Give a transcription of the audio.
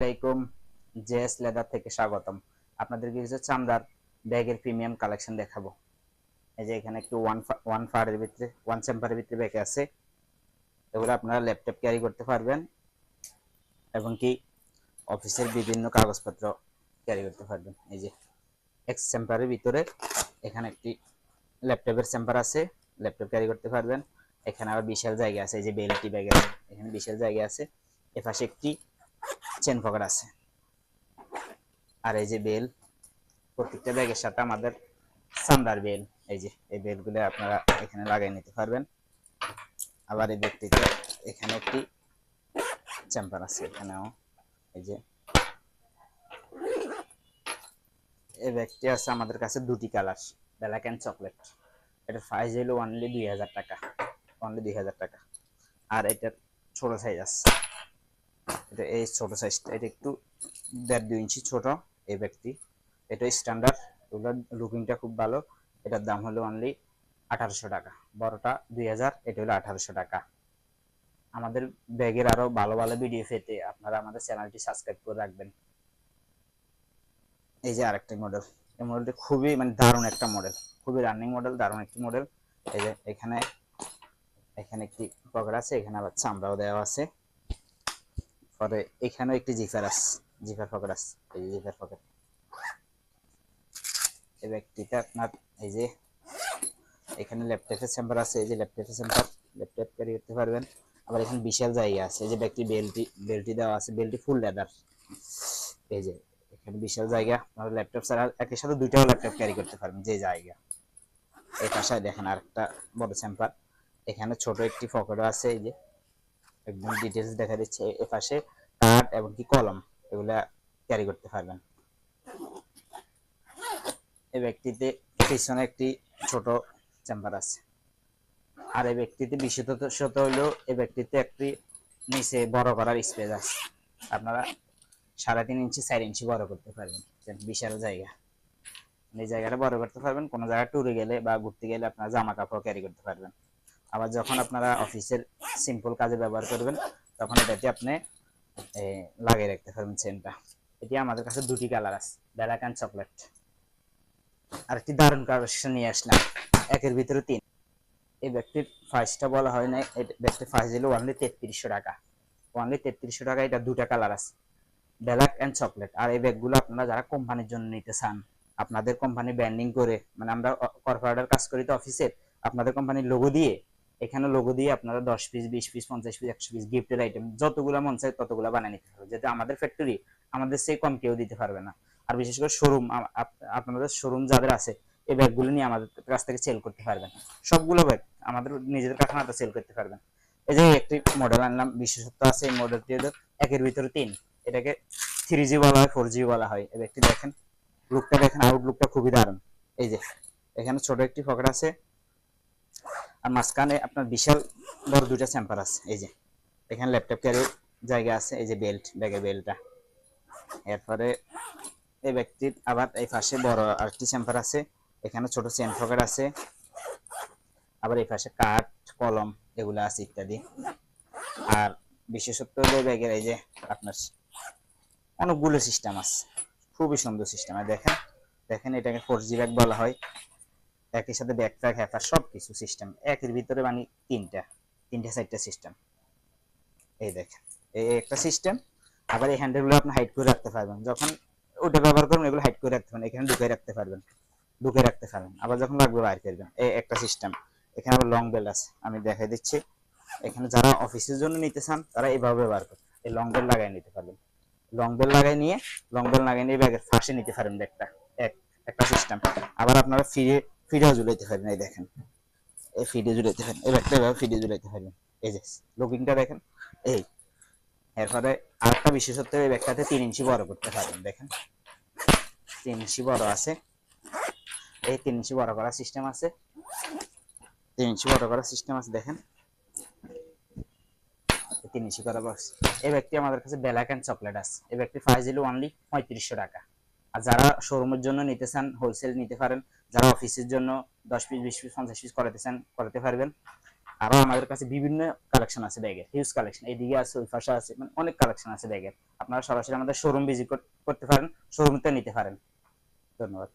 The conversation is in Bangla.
আসসালামাইকুম, জেএস লেদার থেকে স্বাগতম। আপনাদেরকে কিছু চামড়ার ব্যাগের প্রিমিয়াম কালেকশন দেখাবো। এই যে এখানে একটু ওয়ান ফারের ভিতরে, ওয়ান চেম্বারের ভিতরে ব্যাগ আছে। এগুলো আপনারা ল্যাপটপ ক্যারি করতে পারবেন এবং কি অফিসের বিভিন্ন কাগজপত্র ক্যারি করতে পারবেন। এই যে এক্স চেম্বারের ভিতরে এখানে একটি ল্যাপটপের চেম্বার আছে, ল্যাপটপ ক্যারি করতে পারবেন। এখানে আবার বিশাল জায়গা আছে, এই যে বেলটি ব্যাগ আছে, এখানে বিশাল জায়গা আছে। এপাশে একটি চেন পকেট আছে, আর এই যে বেল, প্রত্যেকটা ব্যাগের সাথে আমাদের চামড়ার বেল। এই যে এই বেলগুলো আপনারা এখানে লাগিয়ে নিতে পারবেন। আবার এই ব্যাগটিতে এখানে একটি চেম্বার আছে, এখানেও এই যে এই ব্যাগটি আছে আমাদের কাছে দুটি কালার, ব্ল্যাক অ্যান্ড চকলেট। এটার প্রাইস হলো অনলি 2000 টাকা, অনলি 2000 টাকা। আর এটার ছোট সাইজ আছে, এটা এই ছোট সাইজটা, এটা একটু 1.5-2 ইঞ্চি ছোট এই ব্যাগটি। এটা স্ট্যান্ডার্ড, এগুলোর লুকিংটা খুব ভালো। এটার দাম হলো অনলি 1800 টাকা। বড়টা 2000, এটা হলো 1800 টাকা। আমাদের ব্যাগের আরো ভালো ভালো ভিডিও পেতে আপনারা আমাদের চ্যানেলটি সাবস্ক্রাইব করে রাখবেন। এই যে আরেকটা মডেল, এই মডেলটি খুবই দারুণ একটা মডেল, খুবই রানিং মডেল, দারুণ একটি মডেল। এই যে এখানে এখানে একটি পকেট আছে, এখানে আবার চামড়াও দেওয়া আছে। পরে এখানেও একটি জিপার আছে, জিপার পকেট আছে, এই যে জিপার পকেট। এই ব্যাগটিতে আপনার এই যে এখানে ল্যাপটপের চেম্বার আছে, এই যে ল্যাপটপের চেম্বার, ল্যাপটপ ক্যারি করতে পারবেন। আবার এখানে বিশাল জায়গা আছে, এই যে ব্যাগটি বেল্টি দেওয়া আছে, বেল্টি ফুল লেদার। এই যে এখানে বিশাল জায়গা, আপনারা ল্যাপটপ ছাড়া একই সাথে দুইটাও ল্যাপটপ ক্যারি করতে পারবেন যে জায়গা। এই পাশে দেখেন আরেকটা বড় চেম্বার, এখানে ছোট একটি পকেটও আছে। এই যে একদম ডিটেলস দেখা দিচ্ছে। এ পাশে কাঠ এবং কি কলম, এগুলা ক্যারি করতে পারবেন। এই ব্যক্তিতে পিছনে একটি ছোট চেম্বার আছে। আর এই ব্যক্তিতে বিশেষত হইলেও এই ব্যক্তিতে একটি নিচে বড় করার স্পেস আছে, আপনারা 3.5 ইঞ্চি 4 ইঞ্চি বড় করতে পারবেন। বিশাল জায়গা, এই জায়গাটা বড় করতে পারবেন। কোনো জায়গায় ট্যুরে গেলে বা ঘুরতে গেলে আপনারা জামা কাপড় ক্যারি করতে পারবেন। আবার যখন আপনারা অফিসের সিম্পল কাজে ব্যবহার করবেন, তখন এটাতে আপনি লাগিয়ে রাখতে পারবেন চেনটা। এটি আমাদের কাছে দুটি কালার আছে, ব্ল্যাক অ্যান্ড চকলেট। আর একটি দারুণ কালেকশন নিয়ে আসলাম, একের ভিতরে 3। এই ব্যাগটির প্রাইসটা বলা হয় না, এই ব্যাগটির প্রাইস হলো অনলি 3300 টাকা, অনলি 3300 টাকা। এটা দুটা কালার আছে, ব্ল্যাক অ্যান্ড চকলেট। আর এই ব্যাগগুলো আপনারা যারা কোম্পানির জন্য নিতে চান, আপনাদের কোম্পানি ব্র্যান্ডিং করে, আমরা কর্পোরেটের কাজ করি তো অফিসের, আপনাদের কোম্পানির লোগো দিয়ে, এখানে লোগো দিয়ে আপনারা 10 পিস 20 পিস 50 পিস 100 পিস গিফটের আইটেম যতগুলো মন চায় ততগুলো বানিয়ে নিতে পারবে, যেটা আমাদের ফ্যাক্টরি আমাদের সেই কম কেউ দিতে পারবে না। আর বিশেষ করে শোরুম, আপনাদের শোরুম যাদের আছে, এই ব্যাগগুলো নিয়ে আমাদের কাছ থেকে সেল করতে পারবেন। সবগুলো ব্যাগ আমাদের নিজেদের কারখানাতে সেল করতে পারবেন। এই যে একটি মডেল আনলাম, বিশেষত্ব আছে এই মডেলটি হলো একের ভিতরে 3। এটাকে 3G বলা হয়, 4G বলা হয়। এই ব্যাগটি দেখেন, লুকটা দেখেন, আউটলুকটা খুবই দারুণ। এই যে এখানে ছোট একটি পকেট আছে, আর মাঝখানে আপনার বিশাল বড় দুইটা চেম্বার আছে। এই যে এখানে ল্যাপটপ ক্যারির জায়গা আছে, এই যে বেল্ট, ব্যাগের বেল্টটা। এরপরে এই ব্যক্তির আবার এই পাশে বড় আরেকটি চেম্বার আছে, এখানে ছোট চেন পকেট আছে। আবার এই পাশে কাঠ, কলম এগুলো আছে ইত্যাদি। আর বিশেষত্ব হলো ব্যাগের এই যে আপনার অনেকগুলো সিস্টেম আছে, খুবই সুন্দর সিস্টেম। দেখেন দেখেন, এটাকে 4G ব্যাগ বলা হয়। একই সাথে ব্যাকপ্যাক, হ্যাপার সবকিছু সিস্টেম একের ভিতরে, তিনটা 4টা সিস্টেম। এই দেখেন, এই একটা সিস্টেম। আবার এই হ্যান্ডেলগুলো আপনি হাইড করে রাখতে পারবেন, যখন ওটা ব্যবহার করবেন এগুলো হাইড করে রাখতে পারবেন, এখানে ঢুকে রাখতে পারবেন, ঢুকে রাখতে পারবেন। আবার যখন লাগবে বাইর করবেন, এই একটা সিস্টেম। এখানে আবার লং বেল আছে, আমি দেখাই দিচ্ছি। এখানে যারা অফিসের জন্য নিতে চান তারা এইভাবে ব্যবহার করবেন, এই লং বেল লাগাই নিতে পারবেন। লং বেল লাগাই নিয়ে ব্যাগের ফাঁসে নিতে পারেন ব্যাগটা, একটা সিস্টেম। আবার আপনারা ফিরেও ঝুলাইতে পারেন, এই দেখেন, এই ফিডে ঝুলাইতে পারেন, এই ব্যাগটা এভাবে ফিডে ঝুলাইতে পারেন। এই যে লুকিংটা দেখেন। এই এরপরে আরেকটা বিশেষত্ব, এই ব্যাগটাতে 3 ইঞ্চি বড় করতে পারবেন। দেখেন 3 ইঞ্চি বড় আছে, এই 3 ইঞ্চি বড় করার সিস্টেম আছে, 3 ইঞ্চি বড় করার সিস্টেম আছে। দেখেন 3 ইঞ্চি করা বক্স। এই ব্যাগটি আমাদের কাছে ব্ল্যাক অ্যান্ড চকলেট আছে। এই ব্যাগটির প্রাইস হলো অনলি 3500 টাকা। আর যারা শোরুমের জন্য নিতে চান, হোলসেল নিতে পারেন। যারা অফিসের জন্য 10 পিস 20 পিস 50 পিস করাতে চান, করাতে পারবেন। আরো আমাদের কাছে বিভিন্ন কালেকশন আছে ব্যাগের, হিউজ কালেকশন, এদিকে আছে ওই পাশে আছে, মানে অনেক কালেকশন আছে ব্যাগের। আপনারা সরাসরি আমাদের শোরুম ভিজিট করতে পারেন, শোরুমতে নিতে পারেন। ধন্যবাদ।